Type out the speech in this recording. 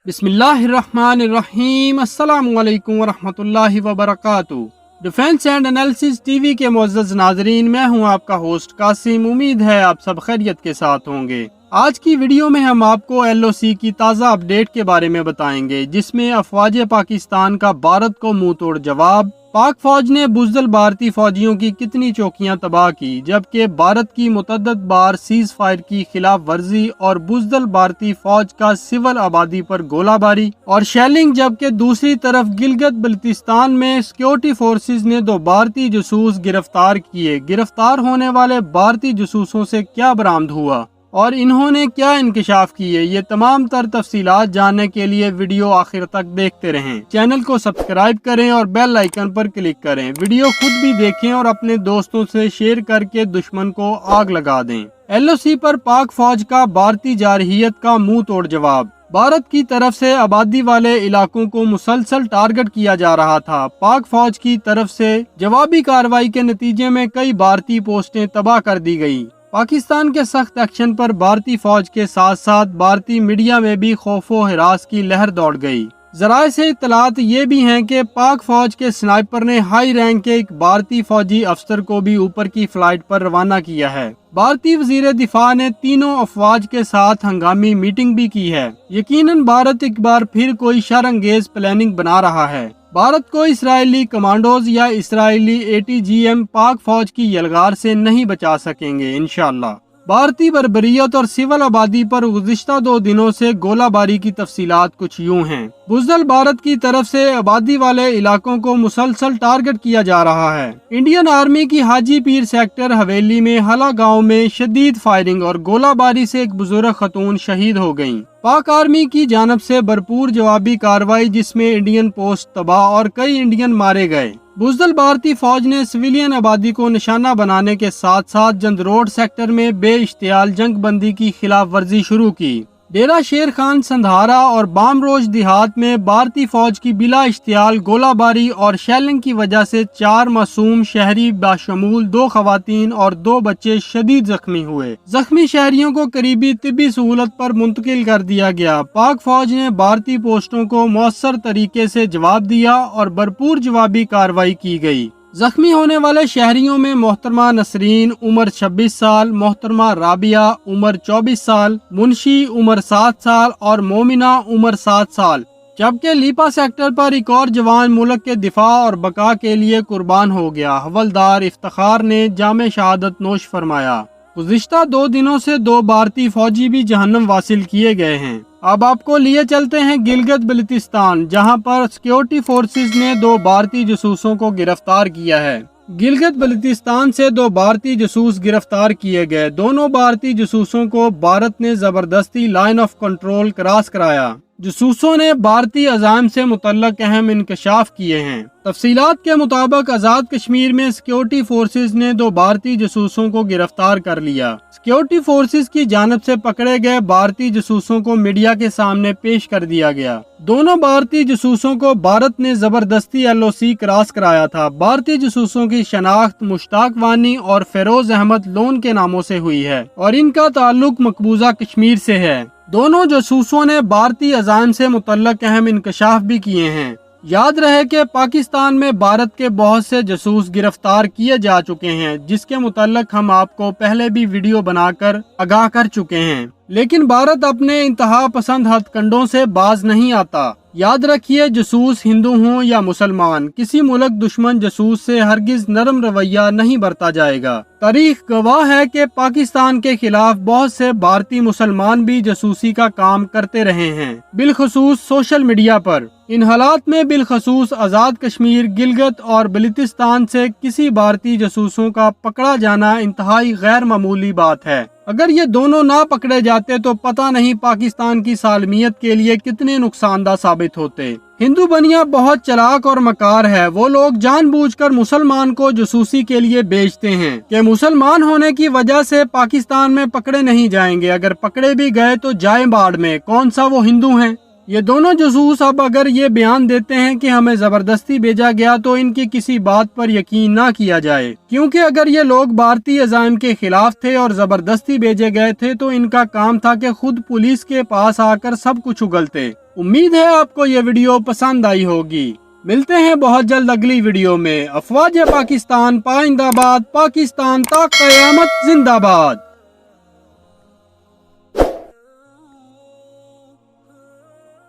बिस्मिल्लाहिर्रहमानिर्रहीम। अस्सलामु अलैकुम वरहमतुल्लाहि वबरकातुहू। डिफेंस एंड एनालिसिस टीवी के मुअज़्ज़ज़ नाज़रीन, मैं हूं आपका होस्ट कासिम। उम्मीद है आप सब खैरियत के साथ होंगे। आज की वीडियो में हम आपको LOC की ताज़ा अपडेट के बारे में बताएंगे, जिसमें अफवाज पाकिस्तान का भारत को मुंह तोड़ जवाब, पाक फौज ने बुज़दिल भारतीय फौजियों की कितनी चौकियां तबाह की, जबकि भारत की मुतअद्दिद बार सीज़ फायर की खिलाफ वर्जी और बुज़दिल भारतीय फौज का सिविल आबादी पर गोलाबारी और शेलिंग, जबकि दूसरी तरफ गिलगित बल्तिस्तान में सिक्योरिटी फोर्सेज ने 2 भारतीय जासूस गिरफ्तार किए। गिरफ्तार होने वाले भारतीय जासूसों से क्या बरामद हुआ और इन्होंने क्या इंकशाफ किए, ये तमाम तर तफसीलात जानने के लिए वीडियो आखिर तक देखते रहें। चैनल को सब्सक्राइब करें और बेल आइकन पर क्लिक करें। वीडियो खुद भी देखें और अपने दोस्तों से शेयर करके दुश्मन को आग लगा दें। LOC पर पाक फौज का भारतीय जारहियत का मुंह तोड़ जवाब। भारत की तरफ से आबादी वाले इलाकों को मुसलसल टारगेट किया जा रहा था। पाक फौज की तरफ से जवाबी कार्रवाई के नतीजे में कई भारतीय पोस्टें तबाह कर दी गई। पाकिस्तान के सख्त एक्शन पर भारतीय फौज के साथ साथ भारतीय मीडिया में भी खौफो हिरास की लहर दौड़ गई। जराए से इत्तलात ये भी हैं कि पाक फौज के स्नाइपर ने हाई रैंक के एक भारतीय फौजी अफसर को भी ऊपर की फ्लाइट पर रवाना किया है। भारतीय वजीर दिफा ने तीनों अफवाज के साथ हंगामी मीटिंग भी की है। यकीनन भारत एक बार फिर कोई शरअंगेज प्लानिंग बना रहा है। भारत को इस्राएली कमांडोज या इस्राएली ATGM पाक फौज की यलगार से नहीं बचा सकेंगे इंशाअल्लाह। भारतीय बर्बरियत और सिविल आबादी पर गुज़िश्ता 2 दिनों से गोलाबारी की तफसीलात कुछ यूं हैं। बुज़दिल भारत की तरफ से आबादी वाले इलाकों को मुसलसल टारगेट किया जा रहा है। इंडियन आर्मी की हाजी पीर सेक्टर हवेली में हला गांव में शदीद फायरिंग और गोलाबारी से एक बुजुर्ग खतून शहीद हो गयी। पाक आर्मी की जानब से भरपूर जवाबी कार्रवाई, जिसमें इंडियन पोस्ट तबाह और कई इंडियन मारे गए। बुज़दिल भारतीय फौज ने सिविलियन आबादी को निशाना बनाने के साथ साथ जंदरोड सेक्टर में बेइश्तियाल जंग बंदी की खिलाफ वर्जी शुरू की। डेरा शेर खान, संधारा और बामरोज देहात में भारतीय फौज की बिला इश्तियाल गोलाबारी और शेलिंग की वजह से 4 मासूम शहरी बाशमूल 2 खवातीन और 2 बच्चे शदीद जख्मी हुए। जख्मी शहरियों को करीबी तिब्बी सहूलत पर मुंतकिल कर दिया गया। पाक फौज ने भारतीय पोस्टों को मौसर तरीके से जवाब दिया और भरपूर जवाबी कार्रवाई की गई। जख्मी होने वाले शहरियों में मोहतरमा नसरीन उम्र 26 साल, मोहतरमा राबिया उम्र 24 साल, मुंशी उम्र 7 साल और मोमिना उम्र 7 साल। जबकि लीपा सेक्टर पर एक और जवान मुल्क के दिफा और बका के लिए कुर्बान हो गया। हवलदार इफ्तिखार ने जामे शहादत नोश फरमाया। गुज़िश्ता 2 दिनों से 2 भारतीय फौजी भी जहन्नम वासिल किए गए हैं। अब आपको लिए चलते हैं गिलगित बल्तिस्तान, जहां पर सिक्योरिटी फोर्सेज ने 2 भारतीय जासूसों को गिरफ्तार किया है। गिलगित बल्तिस्तान से 2 भारतीय जासूस गिरफ्तार किए गए। दोनों भारतीय जासूसों को भारत ने जबरदस्ती लाइन ऑफ कंट्रोल क्रॉस कराया। जासूसों ने भारतीय अज़ाइम से मुतल्लक अहम इंकशाफ किए हैं। तफसीलात के मुताबिक आज़ाद कश्मीर में सिक्योरिटी फोर्सेज ने 2 भारतीय जासूसों को गिरफ्तार कर लिया। सिक्योरिटी फोर्सेज की जानब से पकड़े गए भारतीय जासूसों को मीडिया के सामने पेश कर दिया गया। दोनों भारतीय जासूसों को भारत ने जबरदस्ती LOC क्रॉस कराया था। भारतीय जासूसों की शनाख्त मुश्ताक वानी और फेरोज अहमद लोन के नामों से हुई है और इनका ताल्लुक मकबूजा कश्मीर से है। दोनों जासूसों ने भारतीय अज़ाइम से मुतल्लक अहम इंकशाफ भी किए हैं। याद रहे कि पाकिस्तान में भारत के बहुत से जासूस गिरफ्तार किए जा चुके हैं, जिसके मुतल्लक हम आपको पहले भी वीडियो बनाकर आगाह कर चुके हैं। लेकिन भारत अपने इंतहा पसंद हथकंडों से बाज नहीं आता। याद रखिए, जासूस हिंदू हों या मुसलमान, किसी मुल्क दुश्मन जासूस से हरगिज नरम रवैया नहीं बरता जाएगा। तारीख गवाह है कि पाकिस्तान के खिलाफ बहुत से भारतीय मुसलमान भी जासूसी का काम करते रहे हैं, बिलखसूस सोशल मीडिया पर। इन हालात में बिलखसूस आज़ाद कश्मीर, गिलगित और बल्तिस्तान से किसी भारतीय जासूसों का पकड़ा जाना इंतहाई गैर मामूली बात है। अगर ये दोनों ना पकड़े जाते तो पता नहीं पाकिस्तान की सालमियत के लिए कितने नुकसानदा साबित होते। हिंदू बनिया बहुत चालाक और मकार है। वो लोग जानबूझकर मुसलमान को जासूसी के लिए बेचते हैं कि मुसलमान होने की वजह से पाकिस्तान में पकड़े नहीं जाएंगे। अगर पकड़े भी गए तो जाए बाढ़ में, कौन सा वो हिंदू हैं। یہ دونوں جاسوس اب اگر یہ بیان دیتے ہیں کہ ہمیں زبردستی بھیجا گیا تو ان کی کسی بات پر یقین نہ کیا جائے، کیونکہ اگر یہ لوگ بھارتی عزائم کے خلاف تھے اور زبردستی بھیجے گئے تھے تو ان کا کام تھا کہ خود پولیس کے پاس آ کر سب کچھ اگلتے۔ امید ہے آپ کو یہ ویڈیو پسند آئی ہوگی۔ ملتے ہیں بہت جلد اگلی ویڈیو میں۔ افواج پاکستان پائندہ باد، پاکستان تا قیامت زندہ باد۔